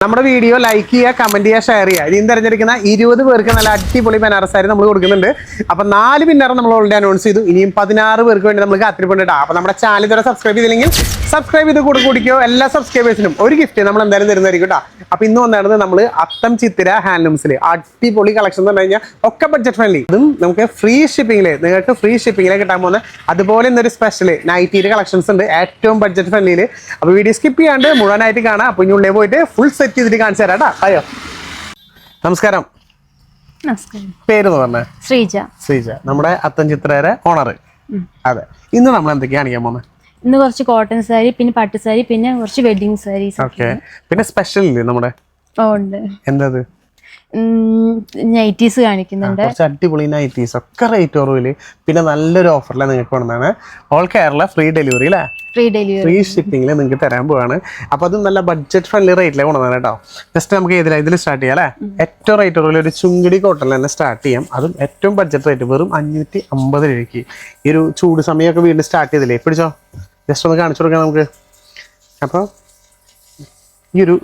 നമ്മുടെ video like ചെയ്യുക, comment ചെയ്യുക, ഷെയർ ചെയ്യുക. ഇനി തിരഞ്ഞെടുക്കുന്ന 20 പേർക്ക് നല്ല അടിപൊളി ബനാറസ് സാരി നമ്മൾ കൊടുക്കുന്നുണ്ട്. അപ്പൊ 4 വിന്നർ നമ്മൾ ഓൾറെഡി അനൗൺസ് ചെയ്തു. ഇനിയും 16 പേർക്ക് വേണ്ടി നമ്മൾ കാത്തിരിപ്പുണ്ട്. അപ്പൊ നമ്മുടെ ചാനൽ ഇതുവരെ സബ്സ്ക്രൈബ് ചെയ്തില്ലെങ്കിൽ സബ്സ്ക്രൈബ് ചെയ്ത് കുടിക്കോ. എല്ലാ സബ്സ്ക്രൈബേഴ്സിനും ഒരു ഗിഫ്റ്റ് നമ്മൾ എന്തായാലും തരുന്നതായിരിക്കും കേട്ടോ. അപ്പൊ ഇന്ന് വന്നാണ് നമ്മൾ അത്തം ചിത്തിര ഹാൻഡ്ലൂംസിൽ അടിപൊളി കളക്ഷൻ എന്ന് പറഞ്ഞു കഴിഞ്ഞാൽ ഒക്കെ ബഡ്ജറ്റ് ഫ്രണ്ട്ലി. ഇതും നമുക്ക് ഫ്രീ ഷിപ്പിംഗില് നിങ്ങൾക്ക് ഫ്രീ ഷിപ്പിംഗിൽ കിട്ടാൻ പോകുന്നത്. അതുപോലെ ഇന്നൊരു സ്പെഷ്യൽ നൈറ്റിയുടെ കളക്ഷൻസ് ഉണ്ട് ഏറ്റവും ബഡ്ജറ്റ് ഫ്രണ്ട്ലിയിൽ. അപ്പൊ വീഡിയോ സ്കിപ്പ് ചെയ്യാണ്ട് മുഴുവനായിട്ട് കാണാം. അപ്പൊ ഇനി ഉള്ളിൽ പോയിട്ട് ഫുൾ സെറ്റ് ചെയ്തിട്ട് കാണിച്ചു തരാം. അയ്യോ നമസ്കാരം. പേര് പറഞ്ഞ ശ്രീജ. ശ്രീജ നമ്മുടെ അത്തം ചിത്രയുടെ ഓണർ. അതെ, ഇന്ന് നമ്മൾ എന്തൊക്കെയാണ് കാണിക്കാൻ പോകുന്നത്? ഇന്ന് കുറച്ച് കോട്ടൺ സാരി, പിന്നെ പട്ട് സാരി, പിന്നെ കുറച്ച് വെഡിങ് സാരീസ്. ഓക്കെ, പിന്നെ സ്പെഷ്യൽ ഇല്ലേ നമ്മുടെ? ഉണ്ട്. എന്തത്? നൈറ്റീസ് കാണിക്കുന്നുണ്ട്. കുറച്ച് അടിപൊളി നൈറ്റീസ് ഒക്കെ റേറ്റ് കുറവില്, പിന്നെ നല്ലൊരു ഓഫറിലാണ് നിങ്ങൾക്ക് കൊണ്ടുവന്നാണ്. ഓൾ കേരള ഫ്രീ ഡെലിവറി അല്ലേ? ഫ്രീ ഷിപ്പിംഗിൽ നിങ്ങൾക്ക് തരാൻ പോവാണ്. അപ്പൊ അത് നല്ല ബഡ്ജറ്റ് ഫ്രണ്ട്ലി റേറ്റിലാണ് കൊണ്ടുവന്നത് കേട്ടോ. ജസ്റ്റ് നമുക്ക് ഇതിൽ സ്റ്റാർട്ട് ചെയ്യാം അല്ലേ? ഏറ്റവും റേറ്റ് കുറവിൽ ഒരു ചുങ്കിടി കോട്ടണിൽ തന്നെ സ്റ്റാർട്ട് ചെയ്യാം. അതും ഏറ്റവും ബഡ്ജറ്റ് റേറ്റ് വെറും 550 രൂപയ്ക്ക്. ഈ ഒരു ചൂട് സമയമൊക്കെ വീണ്ടും സ്റ്റാർട്ട് ചെയ്തില്ലേ? പിടിച്ചോ, ജസ്റ്റ് ഒന്ന് കാണിച്ചു കൊടുക്കാം നമുക്ക്. അപ്പോൾ ഈ ഒരു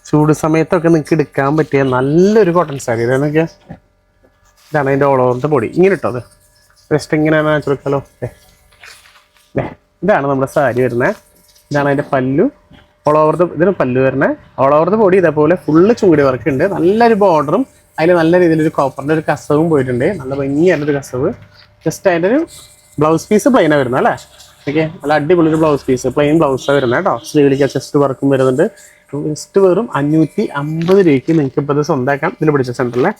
ചൂട് സമയത്തൊക്കെ നിങ്ങൾക്ക് എടുക്കാൻ പറ്റിയ നല്ലൊരു കോട്ടൺ സാരി ഇതൊക്കെ. ഇതാണ് അതിൻ്റെ ഓൾ ഓവർ ദ ബോഡി. ഇങ്ങനെ ഇട്ടോ, അത് ജസ്റ്റ് ഇങ്ങനെ കാണിച്ചു കൊടുക്കാലോ. ഇതാണ് നമ്മുടെ സാരി വരുന്നത്. ഇതാണ് അതിൻ്റെ പല്ലു. ഓൾ ഓവർ ദ ഇതിന് പല്ലു വരുന്നത്. ഓൾ ഓവർ ദ ബോഡി ഇതേപോലെ ഫുള്ള് ചൂടി വർക്ക് ഉണ്ട്. നല്ലൊരു ബോർഡറും അതിൽ നല്ല രീതിയിലൊരു കോപ്പറിൻ്റെ ഒരു കസവും പോയിട്ടുണ്ട്. നല്ല ഭംഗിയായിട്ടൊരു കസവ്. ജസ്റ്റ് അതിൻ്റെ ഒരു ബ്ലൗസ് പീസ് പ്ലെയിനാണ് വരുന്നത് അല്ലേ? ഓക്കെ, നല്ല അടിപൊളി ഒരു ബ്ലൗസ് പീസ്, പ്ലെയിൻ ബ്ലൗസാണ് വരുന്നത് കേട്ടോ. സ്ലീവിലേക്ക് ചെസ്റ്റ് വർക്കും വരുന്നുണ്ട്. ജസ്റ്റ് വെറും 550 രൂപയ്ക്ക് നിങ്ങൾക്ക് ഇപ്പോൾ ഇത് സ്വന്തമാക്കാം ഇതിൽ പിടിച്ച സെൻറ്ററിലെ.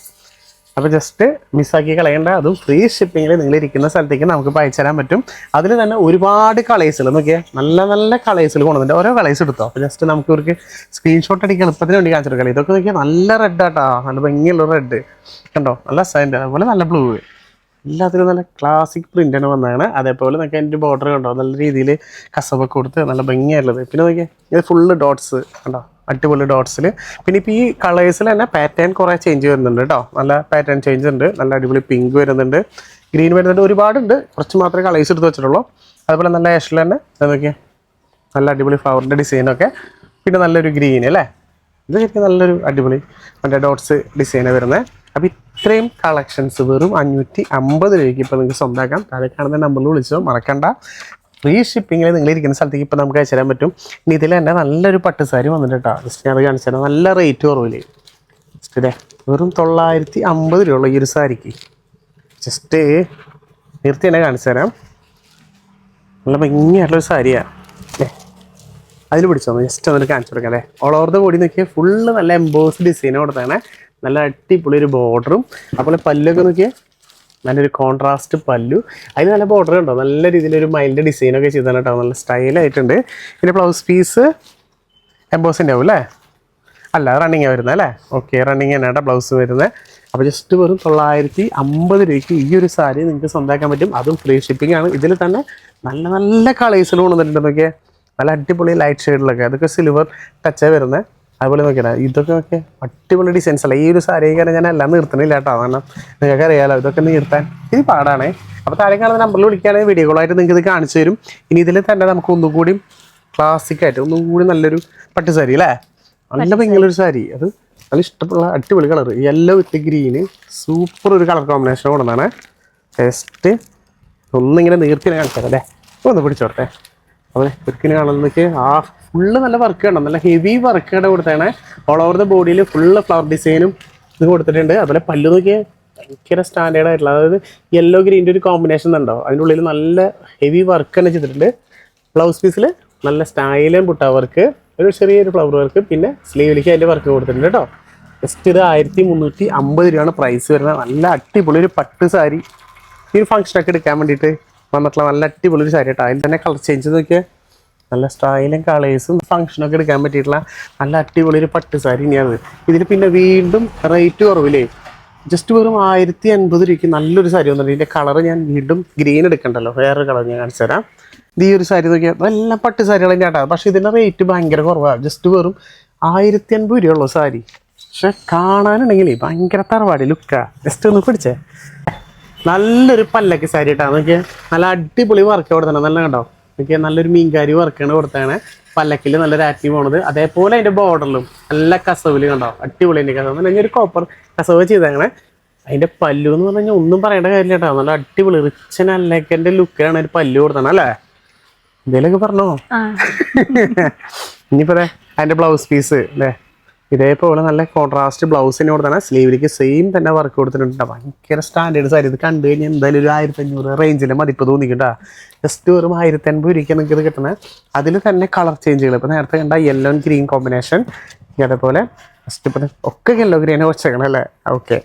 അപ്പോൾ ജസ്റ്റ് മിസ്സാക്കി കളയേണ്ട. അതും ഫ്രീ ഷിപ്പിങ്ങിൽ നിങ്ങൾ ഇരിക്കുന്ന സ്ഥലത്തേക്ക് നമുക്ക് അയച്ചു തരാൻ പറ്റും. അതിൽ തന്നെ ഒരുപാട് കളേഴ്സുകൾ നോക്കിയാൽ നല്ല നല്ല കളേഴ്സുകൾ കൊണ്ടുവന്നിട്ട് ഓരോ കളേഴ്സ് എടുത്തോ. അപ്പോൾ ജസ്റ്റ് നമുക്ക് ഇവർക്ക് സ്ക്രീൻഷോട്ട് അടിക്കാൻ എളുപ്പത്തിന് വേണ്ടി കാണിച്ചെടുക്കാം. ഇതൊക്കെ നോക്കിയാൽ നല്ല റെഡ് ആട്ടോ, നല്ല ഭംഗിയുള്ള റെഡ് കണ്ടോ, നല്ല സൈൻഡ്, അതുപോലെ നല്ല ബ്ലൂ, എല്ലാത്തിനും നല്ല ക്ലാസിക് പ്രിൻ്റാണ് വന്നതാണ്. അതേപോലെ നമുക്ക് അതിൻ്റെ ബോർഡർ കണ്ടോ, നല്ല രീതിയിൽ കസവൊക്കെ കൊടുത്ത് നല്ല ഭംഗിയായിട്ടുള്ളത്. പിന്നെ നോക്കിയാൽ ഇത് ഫുള്ള് ഡോട്ട്സ് കണ്ടോ, അടിപൊളി ഡോട്ട്സിൽ. പിന്നെ ഇപ്പോൾ ഈ കളേഴ്സിൽ തന്നെ പാറ്റേൺ കുറേ ചേഞ്ച് വരുന്നുണ്ട് കേട്ടോ. നല്ല പാറ്റേൺ ചേഞ്ച് ഉണ്ട്. നല്ല അടിപൊളി പിങ്ക് വരുന്നുണ്ട്, ഗ്രീൻ വരുന്നുണ്ട്, ഒരുപാടുണ്ട്. കുറച്ച് മാത്രമേ കളേഴ്സ് എടുത്ത് വെച്ചിട്ടുള്ളൂ. അതുപോലെ നല്ല ആഷിൽ തന്നെ നോക്കിയാൽ നല്ല അടിപൊളി ഫ്ലവറിൻ്റെ ഡിസൈനൊക്കെ. പിന്നെ നല്ലൊരു ഗ്രീൻ അല്ലേ, ഇത് ശരിക്കും നല്ലൊരു അടിപൊളി മറ്റേ ഡോട്ട്സ് ഡിസൈനാണ് വരുന്നത്. അപ്പോൾ ഇത്രയും കളക്ഷൻസ് വെറും 550 രൂപയ്ക്ക് ഇപ്പോൾ നിങ്ങൾക്ക് സ്വന്തമാക്കാം. താഴെ കാണുന്ന നമ്പറിൽ വിളിച്ചോ, മറക്കണ്ട. ഫ്രീ ഷിപ്പിങ്ങിൽ നിങ്ങൾ ഇരിക്കുന്ന സ്ഥലത്തേക്ക് ഇപ്പോൾ നമുക്ക് അയച്ചു തരാൻ പറ്റും. ഇനി ഇതിൽ തന്നെ നല്ലൊരു പട്ട് സാരി വന്നിട്ട് കേട്ടോ. ജസ്റ്റ് ഞാൻ കാണിച്ചു തരാം. നല്ല റേറ്റ് കുറവില്ലേ, ജസ്റ്റ് ഇതേ വെറും 950 രൂപ ഉള്ള ഈ ഒരു സാരിക്ക്. ജസ്റ്റ് നിർത്തി തന്നെ കാണിച്ചു തരാം. നല്ല ഭംഗിയായിട്ടുള്ളൊരു സാരിയാണ്. അതിൽ പിടിച്ചോ, ജസ്റ്റ് ഒന്നിട്ട് കാണിച്ചു കൊടുക്കാം അല്ലേ? ഓൾ ഓവർ ദ ബോഡി നോക്കിയാൽ ഫുള്ള് നല്ല എംബോസ് ഡിസൈൻ കൊടുത്താണ്. നല്ല അടിപൊളി ഒരു ബോർഡറും. അതുപോലെ പല്ലൊക്കെ നോക്കിയാൽ നല്ലൊരു കോൺട്രാസ്റ്റ് പല്ലു. അതിൽ നല്ല ബോർഡർ ഉണ്ടോ, നല്ല രീതിയിലൊരു മൈൽഡ് ഡിസൈനൊക്കെ ചെയ്താണ് കേട്ടോ. നല്ല സ്റ്റൈലായിട്ടുണ്ട്. പിന്നെ ബ്ലൗസ് പീസ് എംബോസിൻ്റെ ആവും അല്ലേ? അല്ല, റണ്ണിങ്ങാണ് വരുന്നത് അല്ലേ? ഓക്കെ, റണ്ണിങ് തന്നെ കേട്ടോ ബ്ലൗസ് വരുന്നത്. അപ്പോൾ ജസ്റ്റ് വെറും 950 രൂപയ്ക്ക് ഈ ഒരു സാരി നിങ്ങൾക്ക് സ്വന്തമാക്കാൻ പറ്റും. അതും ഫ്രീ ഷിപ്പിംഗ് ആണ്. ഇതിൽ തന്നെ നല്ല നല്ല കളേഴ്സിൽ കൊണ്ടുവന്നിട്ടുണ്ട്. നോക്കിയാൽ നല്ല അടിപൊളി ലൈറ്റ് ഷെയ്ഡിലൊക്കെ, അതൊക്കെ സിൽവർ ടച്ചാണ് വരുന്നത്. അതുപോലെ നോക്കിയാൽ ഇതൊക്കെ ഒക്കെ അടിപൊളി ഡിസൈൻസ് അല്ല. ഈ ഒരു സാരിക്കാരെ ഞാൻ എല്ലാം നിർത്തണില്ല കേട്ടോ, കാരണം നിങ്ങൾക്ക് അറിയാമല്ലോ ഇതൊക്കെ നിർത്താൻ ഇത് പാടാണേ. അപ്പോൾ താഴെ കാണുന്ന നമ്പറിൽ വിളിക്കുകയാണെങ്കിൽ വീഡിയോ കോളായിട്ട് നിങ്ങൾക്ക് ഇത് കാണിച്ചു തരും. ഇനി ഇതിൽ തന്നെ നമുക്ക് ഒന്നും കൂടി ക്ലാസിക്കായിട്ട് ഒന്നും കൂടി നല്ലൊരു പട്ട് സാരി അല്ലേ? നല്ല ഭംഗിയുള്ളൊരു സാരി, അത് നല്ല ഇഷ്ടമുള്ള അടിപൊളി കളർ, യെല്ലോ വിത്ത് ഗ്രീന്, സൂപ്പർ ഒരു കളർ കോമ്പിനേഷൻ കൊണ്ടുവന്നാണ്. ജസ്റ്റ് ഒന്നിങ്ങനെ നീർത്തി കാണിച്ചാൽ അല്ലേ? ഒന്ന് പിടിച്ചോട്ടെ. അപ്പോൾ ഒരിക്കലും കാണുന്നതൊക്കെ ഫുള്ള് നല്ല വർക്ക് കണ്ടോ, നല്ല ഹെവി വർക്ക് ഇവിടെ കൊടുത്താണ്. ഓൾ ഓവർ ദ ബോഡിയിൽ ഫുള്ള് ഫ്ലവർ ഡിസൈനും ഇത് കൊടുത്തിട്ടുണ്ട്. അതുപോലെ പല്ലു നോക്കിയാൽ ഭയങ്കര സ്റ്റാൻഡേർഡ് ആയിട്ടുള്ള, അതായത് യെല്ലോ ഗ്രീൻ്റെ ഒരു കോമ്പിനേഷൻ ഉണ്ടോ, അതിൻ്റെ ഉള്ളിൽ നല്ല ഹെവി വർക്ക് തന്നെ ചെയ്തിട്ടുണ്ട്. ബ്ലൗസ് പീസിൽ നല്ല സ്റ്റൈലും ബുട്ട വർക്ക്, ഒരു ചെറിയൊരു ഫ്ലവർ വർക്ക്, പിന്നെ സ്ലീവിലേക്ക് അതിൻ്റെ വർക്ക് കൊടുത്തിട്ടുണ്ട് കേട്ടോ. ജസ്റ്റ് ഇത് 1350 രൂപയാണ് പ്രൈസ് വരുന്നത്. നല്ല അടിപൊളി ഒരു പട്ട് സാരി ഈ ഒരു ഫംഗ്ഷനൊക്കെ എടുക്കാൻ വേണ്ടിയിട്ട് വന്നിട്ടുള്ള നല്ല അടിപൊളി ഒരു സാരി കേട്ടോ. അതിൽ തന്നെ കളർ ചേഞ്ച് നോക്കിയാൽ നല്ല സ്റ്റൈലും കളേഴ്സും ഫംഗ്ഷനൊക്കെ എടുക്കാൻ പറ്റിയിട്ടുള്ള നല്ല അടിപൊളി ഒരു പട്ട് സാരി തന്നെയാണ്. ഇതിൽ പിന്നെ വീണ്ടും റേറ്റ് കുറവില്ലേ, ജസ്റ്റ് വെറും 1050 രൂപയ്ക്ക് നല്ലൊരു സാരി വന്നിട്ടുണ്ട്. ഇതിൻ്റെ കളർ ഞാൻ വീണ്ടും ഗ്രീൻ എടുക്കണ്ടല്ലോ, വേറൊരു കളർ ഞാൻ കാണിച്ചു തരാം. ഇത് ഈ ഒരു സാരി നോക്കിയാൽ എല്ലാം പട്ട് സാരികൾ തന്നെ കേട്ടോ. പക്ഷേ ഇതിൻ്റെ റേറ്റ് ഭയങ്കര കുറവാണ്. ജസ്റ്റ് വെറും 1050 രൂപ ഉള്ളൂ സാരി. പക്ഷെ കാണാനുണ്ടെങ്കിലേ ഭയങ്കര തറവാടി ലുക്കാ. ജസ്റ്റ് ഒന്ന് പിടിച്ചേ, നല്ലൊരു പല്ലക്ക് സാരി കേട്ടോ. നോക്കിയാൽ നല്ല അടിപൊളി വർക്ക് കൊടുത്തണം. നല്ല കണ്ടോ, എനിക്ക് നല്ലൊരു മീൻകാരി വർക്കാണ് കൊടുത്താണ്. പല്ലക്കിൽ നല്ലൊരു ആക്റ്റീവ് പോണത്. അതേപോലെ അതിന്റെ ബോർഡറിലും നല്ല കസവില് കണ്ടോ, അടിപൊളി അതിന്റെ കസവ് എന്ന് പറഞ്ഞാൽ ഒരു കോപ്പർ കസവ് ചെയ്തങ്ങനെ. അതിന്റെ പല്ലു എന്ന് പറഞ്ഞു കഴിഞ്ഞാൽ ഒന്നും പറയേണ്ട കാര്യമില്ല കേട്ടോ, നല്ല അടിപൊളി റിച്ചൻ അല്ലക്കന്റെ ലുക്കിലാണ് ഒരു പല്ലു കൊടുത്തത് അല്ലേ. എന്തേലൊക്കെ പറഞ്ഞോ. ഇനിയിപ്പോ അതിന്റെ ബ്ലൗസ് പീസ് അല്ലേ, ഇതേപോലെ നല്ല കോൺട്രാസ്റ്റ് ബ്ലൗസിന് കൊടുത്താണ്. സ്ലീവിലേക്ക് സെയിം തന്നെ വർക്ക് കൊടുത്തിട്ടുണ്ട്. ഭയങ്കര സ്റ്റാൻഡേർഡ് സാരി. ഇത് കണ്ടു കഴിഞ്ഞാൽ എന്തായാലും ഒരു 1500 റേഞ്ചിൽ മതിപ്പ് തോന്നിക്കട്ടാ. ജസ്റ്റ് വെറും 1050 രൂപയ്ക്ക് നിങ്ങൾക്ക് ഇത് കിട്ടുന്നത്. അതിൽ തന്നെ കളർ ചേഞ്ചുകൾ ഇപ്പം നേരത്തെ കണ്ട യെല്ലോ ആൻഡ് ഗ്രീൻ കോമ്പിനേഷൻ, അതേപോലെ ഫസ്റ്റ് ഇപ്പം ഒക്കെ യെല്ലോ ഗ്രീനെ വെച്ചേക്കണം അല്ലേ. ഓക്കെ,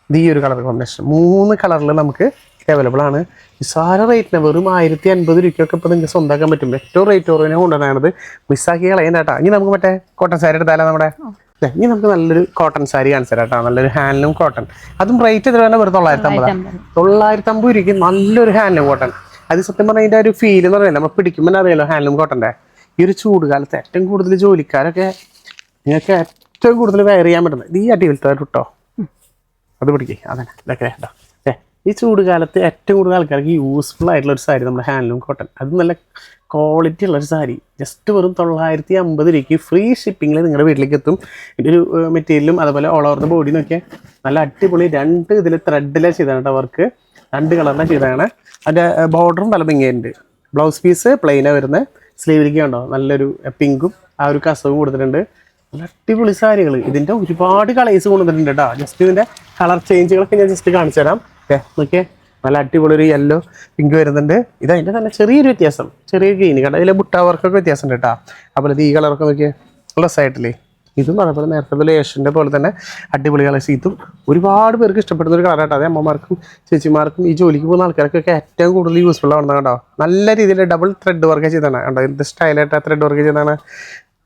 ഇത് ഈ ഒരു കളർ കോമ്പിനേഷൻ 3 കളറിൽ നമുക്ക് അവൈലബിൾ ആണ്. നിസ്സാര റേറ്റിന് വെറും 1050 രൂപയ്ക്കൊക്കെ ഇപ്പോൾ നിങ്ങൾക്ക് സ്വന്തമാക്കാൻ പറ്റും. ഏറ്റവും റേറ്റ് കുറവിനെ കൊണ്ടുവരാണത്. മിസ്സാക്കി കളയുന്ന കേട്ടോ. ഇനി നമുക്ക് മറ്റേ കോട്ടൺ സാരി എടുത്താലോ നമ്മുടെ. ഇനി നമുക്ക് നല്ലൊരു കോട്ടൺ സാരി കാണിച്ചു തരാം കേട്ടോ. നല്ലൊരു ഹാൻഡ്ലൂം കോട്ടൺ. അതും റേറ്റ് എത്ര തന്നെ വെറും 950 രൂപയ്ക്ക് നല്ലൊരു ഹാൻഡ്ലൂം കോട്ടൺ. അത് സത്യം പറഞ്ഞാൽ അതിൻ്റെ ഒരു ഫീൽ എന്ന് പറയുന്നത് നമ്മൾ പിടിക്കുമ്പോൾ അറിയാലോ ഹാൻഡ്ലൂം കോട്ടൻ്റെ. ഈ ഒരു ചൂട് കാലത്ത് ഏറ്റവും കൂടുതൽ ജോലിക്കാരൊക്കെ നിങ്ങൾക്ക് ഏറ്റവും കൂടുതൽ വെയർ ചെയ്യാൻ പറ്റുന്നത് ഈ അടിപൊളിത്തെ കേട്ടോ. അത് പിടിക്കേ അതന്നെ ഇതൊക്കെ കേട്ടോ. ഈ ചൂട് കാലത്ത് ഏറ്റവും കൂടുതൽ ആൾക്കാർക്ക് യൂസ്ഫുൾ ആയിട്ടുള്ള ഒരു സാരി നമ്മുടെ ഹാൻഡ്ലൂം കോട്ടൺ. അത് നല്ല ക്വാളിറ്റി ഉള്ളൊരു സാരി. ജസ്റ്റ് വെറും 950 രൂപയ്ക്ക് ഫ്രീ ഷിപ്പിങ്ങിൽ നിങ്ങളുടെ വീട്ടിലേക്ക് എത്തും. ഇതിൻ്റെ ഒരു മെറ്റീരിയലും അതുപോലെ ഓൾ ഓവർ ദ ബോഡി നോക്കിയാൽ നല്ല അടിപൊളി 2 ഇതിൽ ത്രെഡിലാണ് ചെയ്താണ് കേട്ടോ വർക്ക്. 2 കളറിലാണ് ചെയ്തതാണ്. അതിൻ്റെ ബോർഡറും നല്ല ഭംഗിയുണ്ട്. ബ്ലൗസ് പീസ് പ്ലെയിനാണ് വരുന്നത്. സ്ലീവിലേക്ക് ഉണ്ടോ നല്ലൊരു പിങ്കും ആ ഒരു കസവും കൊടുത്തിട്ടുണ്ട്. നല്ല അടിപൊളി സാരികൾ. ഇതിൻ്റെ ഒരുപാട് കളേഴ്സ് കൊണ്ടുവന്നിട്ടുണ്ട് കേട്ടോ. ജസ്റ്റ് ഇതിൻ്റെ കളർ ചേഞ്ചുകളൊക്കെ ഞാൻ ജസ്റ്റ് കാണിച്ചു തരാം. നോക്കിയേ, നല്ല അടിപൊളി ഒരു യെല്ലോ പിങ്ക് വരുന്നുണ്ട്. ഇത് അതിൻ്റെ തന്നെ ചെറിയൊരു വ്യത്യാസം, ചെറിയ ഗ്രീൻ കണ്ട. അതിലെ ബുട്ട വർക്കൊക്കെ വ്യത്യാസം ഉണ്ട് കേട്ടോ. അതുപോലെ ഈ കളറൊക്കെ നോക്കിയേ രസമായിട്ടില്ലേ. ഇതും അതേപോലെ നേരത്തെ പോലെ ഏഷ്യൻ്റെ പോലെ തന്നെ അടിപൊളി കളേഴ്സ്. ഇതും ഒരുപാട് പേർക്ക് ഇഷ്ടപ്പെടുന്ന ഒരു കളറാട്ടോ. അത് അമ്മമാർക്കും ചേച്ചിമാർക്കും ഈ ജോലിക്ക് പോകുന്ന ആൾക്കാർക്കൊക്കെ ഏറ്റവും കൂടുതൽ യൂസ്ഫുൾ ആവുന്നത് കേട്ടോ. നല്ല രീതിയിൽ ഡബിൾ ത്രെഡ് വർക്ക് ചെയ്താണ് കണ്ടോ. എന്ത് സ്റ്റൈലായിട്ട് ത്രെഡ് വർക്ക് ചെയ്താണ്.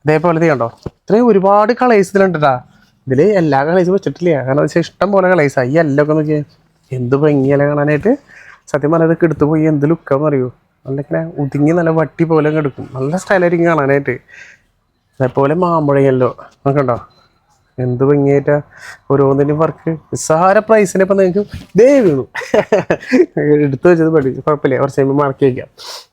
അതേപോലെ കണ്ടോ ഇത്രയും ഒരുപാട് കളേഴ്സ് ഇതിലുണ്ട് കേട്ടോ. ഇതിൽ എല്ലാ കളേഴ്സും വെച്ചിട്ടില്ല, കാരണം വെച്ചാൽ ഇഷ്ടം പോലെ കളേഴ്സാണ്. ഈ എല്ലാം ഒക്കെ നോക്കിയാൽ എന്ത് ഭംഗിയല്ല കാണാനായിട്ട്. സത്യം പറഞ്ഞത് എടുത്തു പോയി എന്ത് ലുക്കാന്ന് അറിയൂ. നല്ല ഒതുങ്ങി നല്ല വട്ടി പോലെ എടുക്കും. നല്ല സ്റ്റൈലായിരിക്കും കാണാനായിട്ട്. അതേപോലെ മാമ്പഴയല്ലോ നോക്കണ്ടോ എന്ത് ഭംഗിയായിട്ടാ ഓരോന്നിനും വർക്ക്. നിസ്സാര പ്രൈസിന് ഇപ്പം നിങ്ങൾക്ക് വീണു എടുത്തു വെച്ചത് പഠിച്ചു കുഴപ്പമില്ല. കുറച്ച് കഴിയുമ്പോൾ മാർക്ക് വയ്ക്കാം.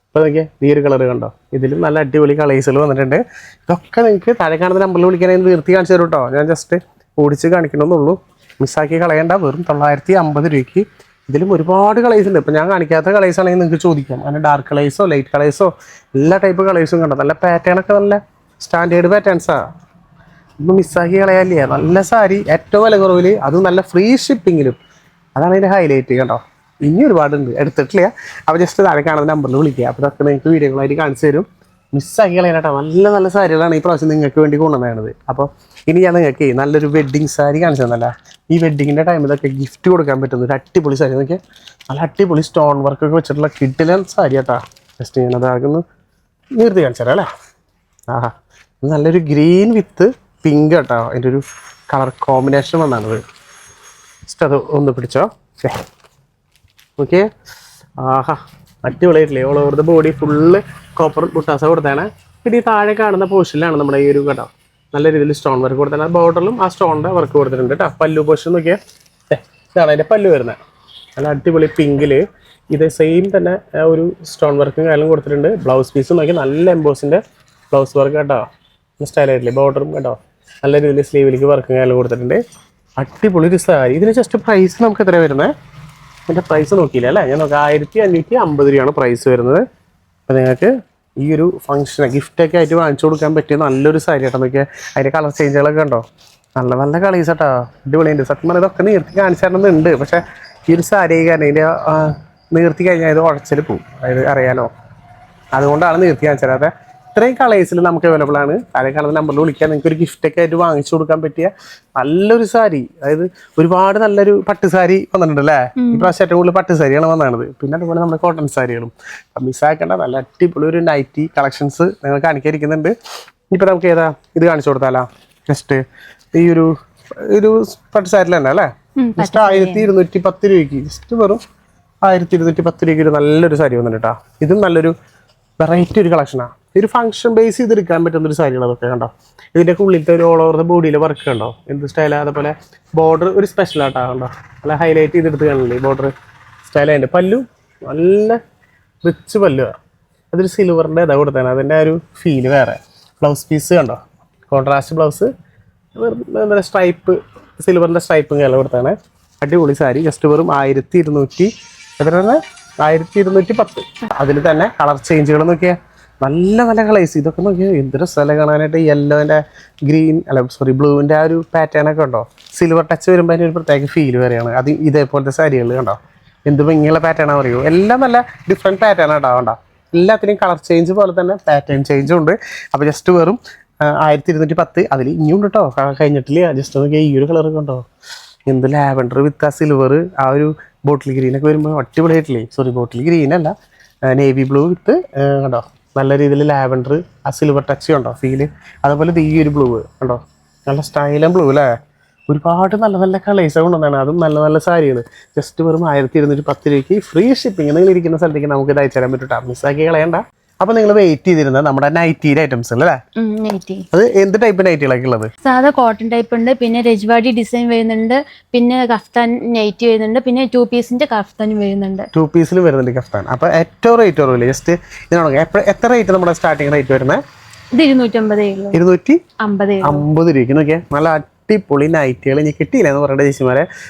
ഇപ്പോൾ നോക്കിയാൽ ഈ ഒരു കളർ കണ്ടോ. ഇതിലും നല്ല അടിപൊളി കളേഴ്സുകൾ വന്നിട്ടുണ്ട്. ഇതൊക്കെ നിങ്ങൾക്ക് താഴെ കാണുന്ന നമ്പറിൽ വിളിക്കാനായി നിർത്തി കാണിച്ചു തരും കേട്ടോ. ഞാൻ ജസ്റ്റ് ഓടിച്ച് കാണിക്കണമെന്നുള്ളൂ. മിസ്സാക്കി കളയേണ്ട. വെറും 950 രൂപയ്ക്ക് ഇതിലും ഒരുപാട് കളേഴ്സ് ഉണ്ട്. ഇപ്പം ഞാൻ കാണിക്കാത്ത കളേഴ്സ് ആണെങ്കിൽ നിങ്ങൾക്ക് ചോദിക്കാം. അങ്ങനെ ഡാർക്ക് കളേഴ്സോ ലൈറ്റ് കളേഴ്സോ എല്ലാ ടൈപ്പ് കളേഴ്സും കണ്ടോ. നല്ല പാറ്റേണൊക്കെ നല്ല സ്റ്റാൻഡേർഡ് പാറ്റേൺസാണ്. ഒന്നും മിസ്സാക്കി കളയാനില്ല. നല്ല സാരി ഏറ്റവും വില കുറവിൽ, അതും നല്ല ഫ്രീ ഷിപ്പിങ്ങിലും. അതാണ് അതിൻ്റെ ഹൈലൈറ്റ് കേട്ടോ. ഇനി ഒരുപാടുണ്ട്, എടുത്തിട്ടില്ല. അപ്പോൾ ജസ്റ്റ് താഴെ കാണുന്ന നമ്പറിൽ വിളിക്കുക. അപ്പോൾ അതൊക്കെ നിങ്ങൾക്ക് വീഡിയോകളായിട്ട് കാണിച്ചു തരും. മിസ്സാക്കി കളയാനാട്ടോ. നല്ല നല്ല സാരികളാണ് ഈ പ്രാവശ്യം നിങ്ങൾക്ക് വേണ്ടി കൊണ്ടുവന്നത്. അപ്പോൾ ഇനി ഞാൻ നിങ്ങൾക്ക് നല്ലൊരു വെഡ്ഡിങ് സാരി കാണിച്ചു തന്നല്ല. ഈ വെഡ്ഡിങ്ങിൻ്റെ ടൈമിലൊക്കെ ഗിഫ്റ്റ് കൊടുക്കാൻ പറ്റുന്ന ഒരു അടിപൊളി സാരി നോക്കിയാൽ. നല്ല അടിപൊളി സ്റ്റോൺ വർക്കൊക്കെ വെച്ചിട്ടുള്ള കിഡിലൻ സാരി കേട്ടോ. ജസ്റ്റ് ഞാനത് ആകുന്നു നിർത്തി കാണിച്ചു തരാം അല്ലേ. ആഹാ, നല്ലൊരു ഗ്രീൻ വിത്ത് പിങ്ക് കേട്ടോ. അതിൻ്റെ ഒരു കളർ കോമ്പിനേഷൻ വന്നാണത്. ജസ്റ്റ് അത് ഒന്ന് പിടിച്ചോ. ഓക്കെ, ആഹാ അടിപൊളിയായിട്ടില്ലേ. All over the body full copper ബുട്ടാസ കൊടുത്താണ്. പിന്നെ ഈ താഴെ കാണുന്ന പോർഷനിലാണ് നമ്മുടെ ഈ ഒരു കേട്ടോ നല്ല രീതിയിൽ സ്റ്റോൺ വർക്ക് കൊടുത്താണ്. ബോർഡറിലും ആ സ്റ്റോണിൻ്റെ വർക്ക് കൊടുത്തിട്ടുണ്ട് കേട്ടോ. പല്ലു പോർഷൻ നോക്കിയാൽ ഇതാണ് അതിൻ്റെ പല്ലു വരുന്നത്. നല്ല അടിപൊളി പിങ്കിൽ ഇത് സെയിം തന്നെ ഒരു സ്റ്റോൺ വർക്കും കാര്യം കൊടുത്തിട്ടുണ്ട്. ബ്ലൗസ് പീസ് നോക്കി നല്ല എംബോസിൻ്റെ ബ്ലൗസ് വർക്ക് കേട്ടോ. സ്റ്റൈലായിട്ടില്ലേ. ബോർഡറും കേട്ടോ നല്ല രീതിയിൽ സ്ലീവിലേക്ക് വർക്കും കാര്യം കൊടുത്തിട്ടുണ്ട്. അടിപൊളി ഒരു സാരി. ഇതിന് ജസ്റ്റ് പ്രൈസ് നമുക്ക് എത്ര വരുന്നത്? എൻ്റെ പ്രൈസ് നോക്കിയില്ല അല്ലേ. ഞാൻ നോക്കാം 1550 രൂപയാണ് പ്രൈസ് വരുന്നത്. അപ്പോൾ നിങ്ങൾക്ക് ഈ ഒരു ഫംഗ്ഷൻ ഗിഫ്റ്റൊക്കെ ആയിട്ട് വാങ്ങിച്ചു കൊടുക്കാൻ പറ്റിയ നല്ലൊരു സാരി കേട്ടോ. നോക്കിയാൽ അതിൻ്റെ കളർ ചേഞ്ചുകളൊക്കെ ഉണ്ടോ. നല്ല നല്ല കളേഴ്സ് കേട്ടോ. അടിപൊളിയുണ്ട്. സത്യം പറഞ്ഞാൽ ഇതൊക്കെ നീർത്തി കാണിച്ചു തരണമെന്നുണ്ട്. പക്ഷേ ഈ ഒരു സാരി കാരണം ഇതിൻ്റെ നീർത്തി കഴിഞ്ഞാൽ ഇത് ഉടച്ചിൽ പോവും. അതായത് അറിയാലോ, അതുകൊണ്ടാണ് നീർത്തി കാണിച്ചു തരാതെ. ഇത്രയും കളേഴ്സിൽ നമുക്ക് അവൈലബിൾ ആണ്. താഴെ കാണുന്ന നമ്പറിൽ വിളിക്കാൻ നിങ്ങൾക്ക് ഒരു ഗിഫ്റ്റൊക്കെ ആയിട്ട് വാങ്ങിച്ചു കൊടുക്കാൻ പറ്റിയ നല്ലൊരു സാരി. അതായത് ഒരുപാട് നല്ലൊരു പട്ട് സാരി വന്നിട്ടുണ്ട് അല്ലേ. ഈ പ്രാവശ്യം ഏറ്റവും കൂടുതൽ പട്ട് സാരിയാണ് വന്നത്. പിന്നെ അതുപോലെ നമ്മുടെ കോട്ടൺ സാരികളും. മിസ്സാക്കേണ്ട നല്ല അടിപൊളി ഒരു നൈറ്റി കളക്ഷൻസ് നിങ്ങൾ കാണിക്കാതിരിക്കുന്നുണ്ട്. ഇപ്പം നമുക്ക് ഏതാ ഇത് കാണിച്ചു കൊടുത്താലോ. ജസ്റ്റ് ഈ ഒരു പട്ട് സാരിൽ തന്നെ അല്ലേ. ജസ്റ്റ് 1210 രൂപയ്ക്ക് ജസ്റ്റ് വെറും 1210 രൂപയ്ക്ക് ഒരു നല്ലൊരു സാരി വന്നിട്ടുണ്ട് കേട്ടോ. ഇതും നല്ലൊരു വെറൈറ്റി ഒരു കളക്ഷനാണ്. ഒരു ഫംഗ്ഷൻ ബേസ് ചെയ്തെടുക്കാൻ പറ്റുന്നൊരു സാരികൾ അതൊക്കെ കണ്ടോ. ഇതിൻ്റെയൊക്കെ ഉള്ളിലത്തെ ഒരു ഓൾ ഓവർ ദ ബോഡിയിലെ വർക്ക് കണ്ടോ എന്ത് സ്റ്റൈലാണ്. അതേപോലെ ബോർഡർ ഒരു സ്പെഷ്യൽ ആയിട്ടാണ് കണ്ടോ. നല്ല ഹൈലൈറ്റ് ചെയ്തെടുത്ത് കാണില്ലേ ബോർഡർ സ്റ്റൈലായിട്ട്. പല്ലു നല്ല റിച്ച് പല്ലുവാണ്. അതൊരു സിൽവറിൻ്റെ ഇതാ കൊടുത്താണ്. അതിൻ്റെ ഒരു ഫീല് വേറെ. ബ്ലൗസ് പീസ് കണ്ടോ, കോൺട്രാസ്റ്റ് ബ്ലൗസ്, എന്താ സ്ട്രൈപ്പ്, സിൽവറിൻ്റെ സ്ട്രൈപ്പും കല കൊടുത്താണ്. അടിപൊളി സാരി. ജസ്റ്റ് വെറും 1200 എത്ര 1210. അതിൽ തന്നെ കളർ ചേഞ്ചുകൾ നോക്കിയാൽ നല്ല നല്ല കളേഴ്സ്. ഇതൊക്കെ നോക്കിയാൽ എന്തൊരു സ്ഥലം കാണാനായിട്ട്. യെല്ലോൻ്റെ ഗ്രീൻ ബ്ലൂവിൻ്റെ ആ ഒരു പാറ്റേൺ ഒക്കെ ഉണ്ടോ, സിൽവർ ടച്ച് വരുമ്പോൾ അതിന് ഒരു പ്രത്യേക ഫീൽ വരെയാണ്. അത് ഇതേപോലത്തെ സാരികൾ കണ്ടോ, എന്ത് ഭംഗിയുള്ള പാറ്റേൺ അറിയോ. എല്ലാം നല്ല ഡിഫറെൻറ്റ് പാറ്റേൺ ഉണ്ടാവണ്ട. എല്ലാത്തിനും കളർ ചേഞ്ച് പോലെ തന്നെ പാറ്റേൺ ചേഞ്ചും ഉണ്ട്. അപ്പോൾ ജസ്റ്റ് വെറും 1210. അതിൽ ഇനിയും ഉണ്ട് കേട്ടോ, കഴിഞ്ഞിട്ടില്ല. ജസ്റ്റ് നോക്കിയാൽ ഈ ഒരു കളർ കണ്ടോ, എന്ത് ലാവൻഡർ വിത്ത് ആ സിൽവർ, ആ ഒരു ബോട്ടിൽ ഗ്രീനൊക്കെ വരുമ്പോൾ അടിപൊളിയായിട്ടില്ലേ. ബോട്ടിൽ ഗ്രീൻ അല്ല, നേവി ബ്ലൂ വിത്ത് കണ്ടോ നല്ല രീതിയിൽ ലാവൻഡർ, ആ സിൽവർ ടച്ച് കണ്ടോ ഫീല്. അതുപോലെ ഈ ഒരു ബ്ലൂ കണ്ടോ, നല്ല സ്റ്റൈലും ബ്ലൂ അല്ലേ. ഒരുപാട് നല്ല നല്ല കളേഴ്സ് കൊണ്ടുവന്നാണ്. അതും നല്ല നല്ല സാരികൾ. ജസ്റ്റ് വെറും 1210 രൂപയ്ക്ക് ഫ്രീ ഷിപ്പിംഗ്. നിങ്ങൾ ഇരിക്കുന്ന സ്ഥലത്തേക്ക് നമുക്ക് ഇത് അയച്ചു തരാൻ പറ്റും. മിസ്സാക്കി കളയണ്ട. അപ്പോൾ നിങ്ങൾ വെയിറ്റ് ചെയ്തിരുന്നത് നമ്മുടെ നൈറ്റിയുടെ ഐറ്റംസ് അല്ലേ? അത് എന്ത് ടൈപ്പ് നൈറ്റികളൊക്കെ ഉള്ളത്? സാധാ കോട്ടൺ ടൈപ്പ് ഉണ്ട്, പിന്നെ രജ്വാടി ഡിസൈൻ വരുന്നുണ്ട്, പിന്നെ കഫ്താൻ നൈറ്റി വരുന്നുണ്ട്, പിന്നെ 2 പീസിന്റെ കഫ്താനും വരുന്നുണ്ട്. 2 പീസിലും വരുന്നുണ്ട് കഫ്താൻ. അപ്പോൾ ഏറ്റവും റേറ്റ് കുറവില്ല. ജസ്റ്റ് ഇതിനാണ് എത്ര റേറ്റ് നമ്മുടെ സ്റ്റാർട്ടിങ് റേറ്റ് വരുന്നത്? ഇത് 250 250 രൂപയ്ക്ക്. നോക്കിയാൽ നല്ല അടിപൊളി നൈറ്റികൾ. ഇനി കിട്ടിയില്ല എന്ന് പറയേണ്ട ചേച്ചിമാരെ.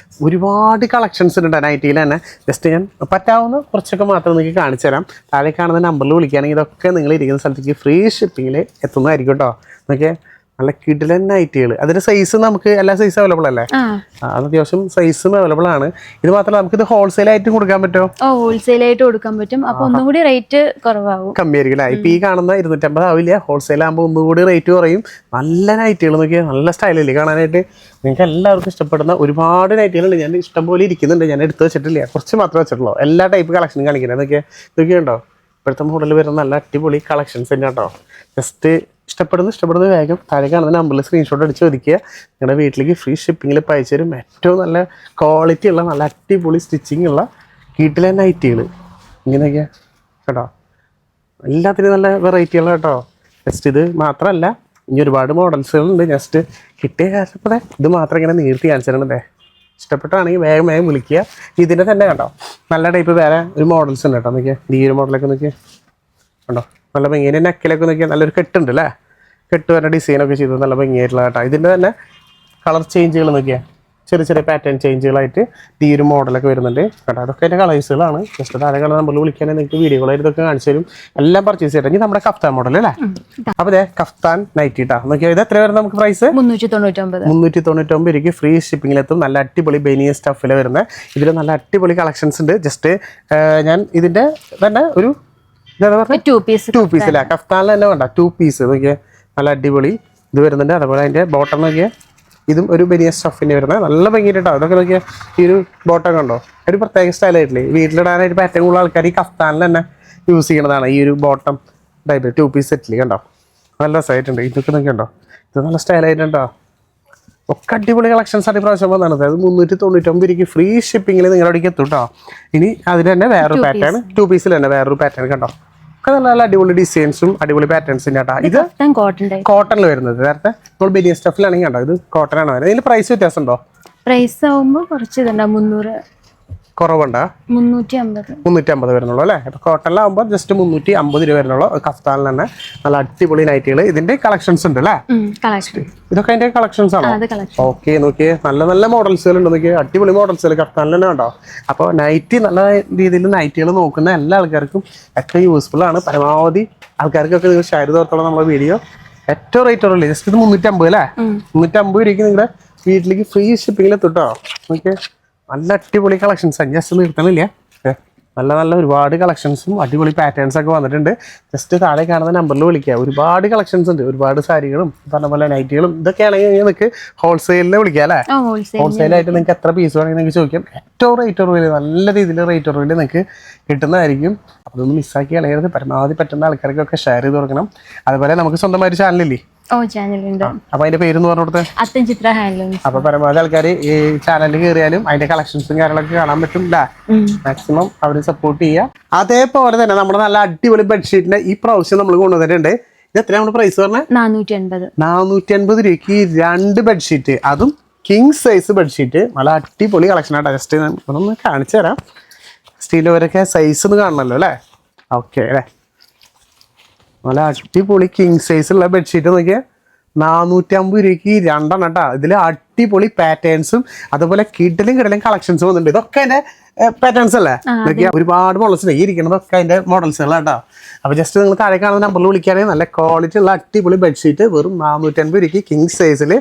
ഒരുപാട് കളക്ഷൻസ് ഉണ്ട് നൈറ്റിയിൽ തന്നെ. ജസ്റ്റ് ഞാൻ പറ്റാവുന്ന കുറച്ചൊക്കെ മാത്രം നിങ്ങൾക്ക് കാണിച്ചു തരാം. താഴെ കാണുന്ന നമ്പറിൽ വിളിക്കുകയാണെങ്കിൽ ഇതൊക്കെ നിങ്ങൾ ഇരിക്കുന്ന സ്ഥലത്തേക്ക് ഫ്രീ ഷിപ്പിങ്ങിൽ എത്തുന്നതായിരിക്കും കേട്ടോ. നോക്കിയാൽ നല്ല കിടിലൻ നൈറ്റികൾ. അതിന്റെ സൈസ് നമുക്ക് എല്ലാ സൈസും അവൈലബിൾ അല്ലേ? അത് അത്യാവശ്യം സൈസും അവൈലബിൾ ആണ്. ഇത് മാത്രമല്ല നമുക്ക് ഇത് ഹോൾസെയിൽ ആയിട്ട് കൊടുക്കാൻ പറ്റുമോ? ഹോൾസെയിൽ ആയിട്ട് കൊടുക്കാൻ പറ്റും. അപ്പൊ ഒന്നും കൂടി റേറ്റ് കുറവാകും, കമ്മിയായിരിക്കും അല്ലേ? ഇപ്പൊ ഈ കാണുന്ന 250 ആവില്ല, ഹോൾസെയിൽ ആകുമ്പോൾ ഒന്നുകൂടി റേറ്റ് കുറയും. നല്ല നൈറ്റുകൾ നോക്കിയാൽ നല്ല സ്റ്റൈലല്ലേ കാണാനായിട്ട്. നിങ്ങൾക്ക് എല്ലാവർക്കും ഇഷ്ടപ്പെടുന്ന ഒരുപാട് നൈറ്റുകളുണ്ട്. ഞാൻ ഇഷ്ടംപോലെ ഇരിക്കുന്നുണ്ട്. ഞാൻ എടുത്ത് വെച്ചിട്ടില്ല, കുറച്ച് മാത്രമേ വെച്ചിട്ടുള്ളൂ. എല്ലാ ടൈപ്പ് കളക്ഷനും കാണിക്കുന്നത് നോക്കിയുണ്ടോ. ഇപ്പോഴത്തെ മോഡൽ വരുന്ന നല്ല അടിപൊളി കളക്ഷൻസ് തന്നെ കേട്ടോ. ജസ്റ്റ് ഇഷ്ടപ്പെടുന്ന വേഗം താഴെ കാണുന്ന നമ്പറിൽ സ്ക്രീൻഷോട്ട് അടിച്ച് ചോദിക്കുക. നിങ്ങളുടെ വീട്ടിലേക്ക് ഫ്രീ ഷിപ്പിങ്ങിൽ അയച്ചു തരും. ഏറ്റവും നല്ല ക്വാളിറ്റി ഉള്ള നല്ല അടിപൊളി സ്റ്റിച്ചിങ് ഉള്ള വീട്ടിലെ നൈറ്റികൾ ഇങ്ങനെയൊക്കെ കേട്ടോ. എല്ലാത്തിനും നല്ല വെറൈറ്റികൾ കേട്ടോ. ജസ്റ്റ് ഇത് മാത്രമല്ല, ഇനി ഒരുപാട് മോഡൽസുകളുണ്ട്. ജസ്റ്റ് കിട്ടിയ കാശപ്പോഴേ ഇത് മാത്രം ഇങ്ങനെ നീർത്തി കാണിച്ചിട്ടുണ്ടേ. ഇഷ്ടപ്പെട്ടാണെങ്കിൽ വേഗം വിളിക്കുക. ഇതിൻ്റെ തന്നെ കേട്ടോ നല്ല ടൈപ്പ് വേറെ ഒരു മോഡൽസ് ഉണ്ട് കേട്ടോ. നോക്കിയാൽ ഈ ഒരു മോഡലൊക്കെ നോക്കിയാൽ കണ്ടോ, നല്ല ഭംഗിയുടെ നെക്കിലൊക്കെ നോക്കിയാൽ നല്ലൊരു കെട്ടുണ്ട് അല്ലേ. കെട്ട് വരുന്ന ഡിസൈനൊക്കെ ചെയ്തത് നല്ല ഭംഗിയായിട്ടുള്ള കേട്ടോ. ഇതിൻ്റെ തന്നെ കളർ ചേഞ്ചുകൾ നോക്കിയാൽ ചെറിയ പാറ്റേൺ ചേഞ്ചുകളായിട്ട് ഈ ഒരു മോഡലൊക്കെ വരുന്നുണ്ട് കേട്ടോ. അതൊക്കെ അതിൻ്റെ കളേഴ്സുകളാണ്. ജസ്റ്റ് താഴെ കാണാൻ നമ്മൾ വിളിക്കാനും നിങ്ങൾക്ക് വീഡിയോകളായിട്ട് ഇതൊക്കെ കാണിച്ചു തരും. എല്ലാം പർച്ചേസ് ചെയ്തിട്ട് ഇനി നമ്മുടെ കഫ്താൻ മോഡൽ അല്ലേ. അപ്പോൾ അതെ കഫ്താൻ നൈറ്റി കേട്ടോ. നോക്കിയാൽ ഇത് എത്ര വരുന്നത് നമുക്ക് പ്രൈസ്? 399 രൂപയ്ക്ക് ഫ്രീ ഷിപ്പിങ്ങിലെത്തും. നല്ല അടിപൊളി ബനിയൻ സ്റ്റഫിൽ വരുന്നത്. ഇതിൽ നല്ല അടിപൊളി കളക്ഷൻസ് ഉണ്ട്. ജസ്റ്റ് ഞാൻ ഇതിൻ്റെ തന്നെ ഒരു 2 പീസ് അല്ലേ, കഫ്താനിൽ തന്നെ വേണ്ട 2 പീസ് നോക്കിയാൽ നല്ല അടിപൊളി ഇത് വരുന്നുണ്ട്. അതുപോലെ അതിൻ്റെ ബോട്ടം നോക്കിയാൽ ഇതും ഒരു ബനിയൻ സ്റ്റഫിൻ്റെ വരുന്നത് നല്ല ഭംഗിയിട്ട് കേട്ടോ. അതൊക്കെ നോക്കിയാൽ ഈ ഒരു ബോട്ടം കണ്ടോ, ഒരു പ്രത്യേക സ്റ്റൈലായിട്ടില്ലേ. വീട്ടിലിടാനായിട്ട് ഏറ്റവും കൂടുതൽ ആൾക്കാർ ഈ കഫ്താനിൽ തന്നെ യൂസ് ചെയ്യുന്നതാണ് ഈ ഒരു ബോട്ടം ടൈപ്പ് 2 പീസ് സെറ്റിൽ കണ്ടോ. നല്ല രസമായിട്ടുണ്ട്. ഇതൊക്കെ നോക്കിയുണ്ടോ, ഇത് നല്ല സ്റ്റൈലായിട്ടുണ്ടോ. ഒക്കെ അടിപൊളി കളക്ഷൻസ് ആണ് പ്രാവശ്യം വന്നതാണ്. അതായത് 399 രൂപയ്ക്ക് ഫ്രീ ഷിപ്പിങ്ങിൽ നിങ്ങളുടെ അവിടേക്ക് എത്തും കേട്ടോ. ഇനി അതിൽ തന്നെ വേറൊരു പാറ്റേൺ 2 പീസിൽ തന്നെ വേറൊരു പാറ്റേൺ കണ്ടോ. ഒക്കെ നല്ല നല്ല അടിപൊളി ഡിസൈൻസും അടിപൊളി പാറ്റേൺസും കേട്ടോ. ഇത് കോട്ടണിൽ വരുന്നത്. നേരത്തെ നമ്മൾ ബനിയൻ സ്റ്റഫിലാണെങ്കിൽ കേട്ടോ, ഇത് കോട്ടൺ ആണ് വരുന്നത്. ഇതിൽ പ്രൈസ് വ്യത്യാസം ഉണ്ടോ? പ്രൈസ് ആവുമ്പോൾ കുറച്ച് ഇതുണ്ടാവും, 300 കുറവുണ്ടോ? 350 വരുന്നുള്ളൂ അല്ലേ. ഇപ്പൊ കോട്ടണിലാവുമ്പോൾ ജസ്റ്റ് 350 രൂപ വരുന്നുള്ളൂ. കഫ്താനിൽ തന്നെ നല്ല അടിപൊളി നൈറ്റുകൾ. ഇതിന്റെ കളക്ഷൻസ് ഉണ്ട് അല്ലേ? ഇതൊക്കെ അതിന്റെ കളക്ഷൻസ് ആണോ? ഓക്കെ, നോക്കിയേ നല്ല നല്ല മോഡൽസുകൾ ഉണ്ട്. നോക്കിയേ അടിപൊളി മോഡൽസുകൾ കഫ്താനിൽ തന്നെ ഉണ്ടോ. അപ്പോൾ നൈറ്റി നല്ല രീതിയിൽ നൈറ്റുകൾ നോക്കുന്ന എല്ലാ ആൾക്കാർക്കും ഒക്കെ യൂസ്ഫുൾ ആണ്. പരമാവധി ആൾക്കാർക്കൊക്കെ നിങ്ങൾ ഷെയർ ചെയ്തോർത്തോളം നമ്മുടെ വീഡിയോ. ഏറ്റവും റേറ്റ് കുറവില്ലേ, ജസ്റ്റ് ഇത് 350 അല്ലേ. 350 രൂപയ്ക്ക് നിങ്ങളുടെ വീട്ടിലേക്ക് ഫ്രീ ഷിപ്പിങ്ങിൽ എത്തുട്ടോ. ഓക്കെ, നല്ല അടിപൊളി കളക്ഷൻസ്. ജസ്റ്റ് നിർത്തണില്ല, നല്ല നല്ല ഒരുപാട് കളക്ഷൻസും അടിപൊളി പാറ്റേൺസ് ഒക്കെ വന്നിട്ടുണ്ട്. ജസ്റ്റ് താഴെ കാണുന്ന നമ്പറിൽ വിളിക്കുക. ഒരുപാട് കളക്ഷൻസ് ഉണ്ട്, ഒരുപാട് സാരികളും പറഞ്ഞ പോലെ നൈറ്റികളും. ഇതൊക്കെ ആണെങ്കിൽ നിങ്ങൾക്ക് ഹോൾസെയിലിൽ വിളിക്കുക അല്ലേ. ഹോൾസെയിലായിട്ട് നിങ്ങൾക്ക് എത്ര പീസ് വേണമെങ്കിൽ നിങ്ങൾക്ക് ചോദിക്കാം. ഏറ്റവും റേറ്റ് കുറവിൽ നല്ല രീതിയിൽ റേറ്റ് കുറവിൽ നിങ്ങൾക്ക് കിട്ടുന്നതായിരിക്കും. അപ്പോൾ ഇതൊന്നും മിസ്സാക്കി കളയരുത്. പരമാവധി പറ്റുന്ന ആൾക്കാർക്കൊക്കെ ഷെയർ ചെയ്ത് കൊടുക്കണം. അതുപോലെ നമുക്ക് സ്വന്തമായിട്ട് ചാനലില്ലേ? അപ്പൊ അതിന്റെ പേര് പറഞ്ഞു കൊടുത്തേ. അപ്പൊ പരമാവധി ആൾക്കാർ ഈ ചാനലിൽ കയറിയാലും അതിന്റെ കളക്ഷൻസും കാര്യങ്ങളൊക്കെ കാണാൻ പറ്റും. മാക്സിമം അവര് സപ്പോർട്ട് ചെയ്യുക. അതേപോലെ തന്നെ നമ്മുടെ നല്ല അടിപൊളി ബെഡ്ഷീറ്റിന്റെ ഈ പ്രാവശ്യം നമ്മൾ കൊണ്ടുവന്നിട്ടുണ്ട്. ഇത് എത്രയാണ് നമ്മുടെ പ്രൈസ് പറഞ്ഞത്? 450 രൂപയ്ക്ക് 2 ബെഡ്ഷീറ്റ്, അതും കിങ് സൈസ് ബെഡ്ഷീറ്റ്. നല്ല അടിപൊളി കളക്ഷൻ ആട്ടോ. ജസ്റ്റ് ഒന്ന് കാണിച്ചു തരാം. സ്റ്റീലവരൊക്കെ സൈസ് ഒന്ന് കാണണമല്ലോ അല്ലേ. ഓക്കെ അല്ലേ. നല്ല അടിപൊളി കിങ് സൈസ് ഉള്ള ബെഡ്ഷീറ്റ് നോക്കിയാൽ 450 രൂപയ്ക്ക് 2 എണ്ണം കേട്ടോ. ഇതിൽ അടിപൊളി പാറ്റേൺസും അതുപോലെ കിടലും കളക്ഷൻസും വന്നിട്ടുണ്ട്. ഇതൊക്കെ അതിന്റെ പാറ്റേൺസ് അല്ലേ? നോക്കിയാൽ ഒരുപാട് മോഡൽസ് ഉണ്ട്. ഈ ഇരിക്കുന്നതൊക്കെ അതിന്റെ മോഡൽസുകളാട്ടോ. അപ്പൊ ജസ്റ്റ് നിങ്ങൾ താഴെ കാണുന്ന നമ്പറിൽ വിളിക്കുകയാണെങ്കിൽ നല്ല ക്വാളിറ്റി ഉള്ള അടിപൊളി ബെഡ്ഷീറ്റ് വെറും 450 രൂപയ്ക്ക് കിങ് സൈസിൽ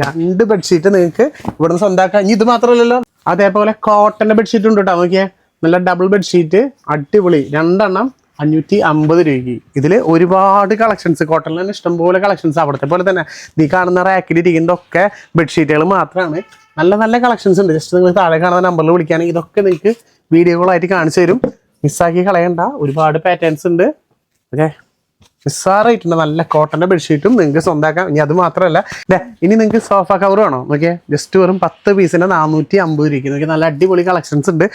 2 ബെഡ്ഷീറ്റ് നിങ്ങൾക്ക് ഇവിടുന്ന് സ്വന്തമാക്കാം. ഇനി ഇത് മാത്രമല്ലല്ലോ, അതേപോലെ കോട്ടന്റെ ബെഡ്ഷീറ്റ് ഉണ്ട് കേട്ടോ. നോക്കിയാൽ നല്ല ഡബിൾ ബെഡ്ഷീറ്റ് അടിപൊളി 2 എണ്ണം 550 രൂപയ്ക്ക്. ഇതിൽ ഒരുപാട് കളക്ഷൻസ്, കോട്ടണിൽ തന്നെ ഇഷ്ടംപോലെ കളക്ഷൻസ്. അവിടുത്തെ പോലെ തന്നെ ഈ കാണുന്ന റാക്കിൽ ഇരിക്കുന്നതൊക്കെ ബെഡ്ഷീറ്റുകൾ മാത്രമാണ്. നല്ല നല്ല കളക്ഷൻസ് ഉണ്ട്. ജസ്റ്റ് നിങ്ങൾ താഴെ കാണുന്ന നമ്പറിൽ വിളിക്കുകയാണെങ്കിൽ ഇതൊക്കെ നിങ്ങൾക്ക് വീഡിയോകളായിട്ട് കാണിച്ചു തരും. മിസ്സാക്കി കളയണ്ട, ഒരുപാട് പാറ്റേൺസ് ഉണ്ട്. ഓക്കെ, നിസ്സാറായിട്ടുണ്ട്. നല്ല കോട്ടന്റെ ബെഡ്ഷീറ്റും നിങ്ങൾക്ക് സ്വന്തമാക്കാം. ഇനി അത് മാത്രമല്ല, ഇനി നിങ്ങൾക്ക് സോഫ കവർ വേണോ? നോക്കിയാൽ ജസ്റ്റ് വെറും 10 പീസിന് 450 രൂപയ്ക്ക്. നോക്കിയാൽ നല്ല അടിപൊളി കളക്ഷൻസ് ഉണ്ട്.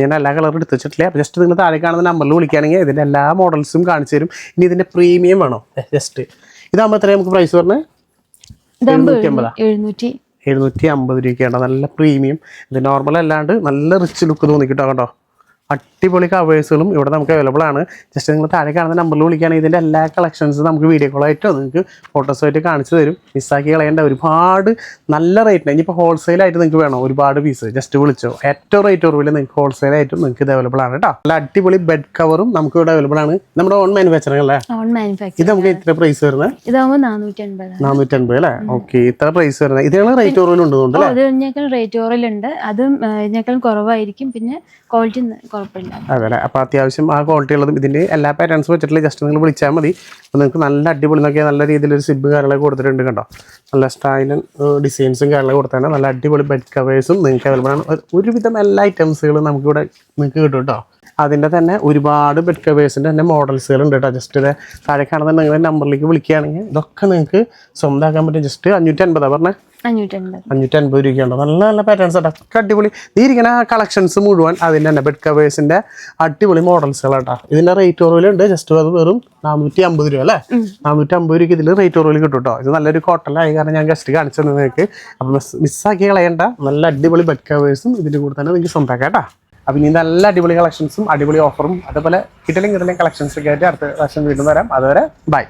ഞാൻ എല്ലാ കളറും എടുത്ത് വെച്ചിട്ടില്ല. അപ്പോൾ ജസ്റ്റ് നിങ്ങൾ താഴെ കാണുന്ന നമ്പറിൽ വിളിക്കുകയാണെങ്കിൽ ഇതിൻ്റെ എല്ലാ മോഡൽസും കാണിച്ചു തരും. ഇനി ഇതിൻ്റെ പ്രീമിയം വേണോ? ജസ്റ്റ് ഇതാകുമ്പോൾ എത്രയാണ് നമുക്ക് പ്രൈസ് പറഞ്ഞത്? 750 രൂപയ്ക്കാണ്. നല്ല പ്രീമിയം. ഇത് നോർമൽ അല്ലാണ്ട് നല്ല റിച്ച് ലുക്ക് തോന്നിക്കിട്ടോ കേട്ടോ. അടിപൊളി കവേഴ്സുകളും ഇവിടെ നമുക്ക് അവൈലബിൾ ആണ്. ജസ്റ്റ് നിങ്ങൾ താഴെ കാണുന്ന നമ്പറിൽ വിളിക്കുകയാണെങ്കിൽ ഇതിൻ്റെ എല്ലാ കളക്ഷൻസും നമുക്ക് വീഡിയോ കോളായിട്ടോ നിങ്ങൾക്ക് ഫോട്ടോസുമായിട്ട് കാണിച്ചു തരും. മിസ്സാക്കി കളയേണ്ട ഒരുപാട് നല്ല റേറ്റിന്. ഇനിയിപ്പോൾ ഹോൾസെയിലായിട്ട് നിങ്ങൾക്ക് വേണം ഒരുപാട് പീസ്, ജസ്റ്റ് വിളിച്ചോ. ഏറ്റവും റേറ്റ് കുറവിൽ നിങ്ങൾക്ക് ഹോൾസെയിലായിട്ടും നിങ്ങൾക്ക് ഇത് അവൈലബിൾ ആണ് കേട്ടോ. നല്ല അടിപൊളി ബെഡ് കവറും നമുക്ക് ഇവിടെ അവൈലബിൾ ആണ്. നമ്മുടെ ഓൺ മാനുഫാക്ചറിംഗ് അല്ലേ? ഇത് നമുക്ക് ഇത്ര പ്രൈസ് വരുന്നത്? ഇതാകുമ്പോൾ 450 അല്ലേ? ഓക്കെ, ഇത്ര പ്രൈസ് വരുന്നത്. ഇതിനുള്ള റേറ്റ് കുറവിലുണ്ട്. റേറ്റ് കുറവിലുണ്ട്. അതും ഇതിനേക്കാളും കുറവായിരിക്കും. പിന്നെ ക്വാളിറ്റി കുഴപ്പമില്ല. അതെ അല്ലേ? അപ്പോൾ അത്യാവശ്യം ആ ക്വാളിറ്റി ഉള്ളതും ഇതിൻ്റെ എല്ലാ പാറ്റേൺസും വെച്ചിട്ടുള്ള ജസ്റ്റ് നിങ്ങൾ വിളിച്ചാൽ മതി. അപ്പോൾ നിങ്ങൾക്ക് നല്ല അടിപൊളി നോക്കിയാൽ നല്ല രീതിയിലൊരു സിബ് കാര്യങ്ങളൊക്കെ കൊടുത്തിട്ടുണ്ട് കേട്ടോ. നല്ല സ്റ്റൈലും ഡിസൈൻസും കാര്യങ്ങളൊക്കെ കൊടുത്താണ്. നല്ല അടിപൊളി ബെഡ് കവേഴ്സും നിങ്ങൾക്ക് അവൈലബിൾ ആണ്. ഒരുവിധം എല്ലാ ഐറ്റംസുകളും നമുക്കിവിടെ നിങ്ങൾക്ക് കിട്ടും കേട്ടോ. അതിൻ്റെ തന്നെ ഒരുപാട് ബെഡ് കവേഴ്സിൻ്റെ തന്നെ മോഡൽസുകൾ ഉണ്ട് കേട്ടോ. ജസ്റ്റ് ഇത് താഴെ കാണുന്ന നിങ്ങളുടെ നമ്പറിലേക്ക് വിളിക്കുകയാണെങ്കിൽ ഇതൊക്കെ നിങ്ങൾക്ക് സ്വന്തമാക്കാൻ പറ്റും. ജസ്റ്റ് 550 പറഞ്ഞേ? 550 രൂപയ്ക്കുണ്ടോ. നല്ല നല്ല പാറ്റേൺസ് കേട്ടോ, ഒക്കെ അടിപൊളി. ഈ ഇരിക്കുന്ന കളക്ഷൻസ് മുഴുവൻ അതിൻ്റെ തന്നെ ബെഡ് കവേഴ്സിൻ്റെ അടിപൊളി മോഡൽസുകളാട്ടോ. ഇതിൻ്റെ റേറ്റ് കുറവിലുണ്ട്. ജസ്റ്റ് അത് വെറും 450 രൂപ അല്ലേ? 450 രൂപയ്ക്ക് ഇതിൽ റേറ്റ് കുറവിൽ കിട്ടും കേട്ടോ. ഇത് നല്ലൊരു കോട്ടണിലായി കാരണം ഞാൻ ജസ്റ്റ് കാണിച്ചു തന്നെ നിങ്ങൾക്ക്. അപ്പം മിസ്സാക്കി കളയണ്ട. നല്ല അടിപൊളി ബെഡ് കവേഴ്സും ഇതിൻ്റെ കൂടെ തന്നെ നിങ്ങൾക്ക് സ്വന്തമാക്കാം കേട്ടോ. അപ്പം ഇനി നല്ല അടിപൊളി കളക്ഷൻസും അടിപൊളി ഓഫറും അതുപോലെ കിട്ടലും കളക്ഷൻസൊക്കെ ആയിട്ട് അടുത്ത പ്രാവശ്യം വീണ്ടും വരാം. അതുവരെ ബൈ.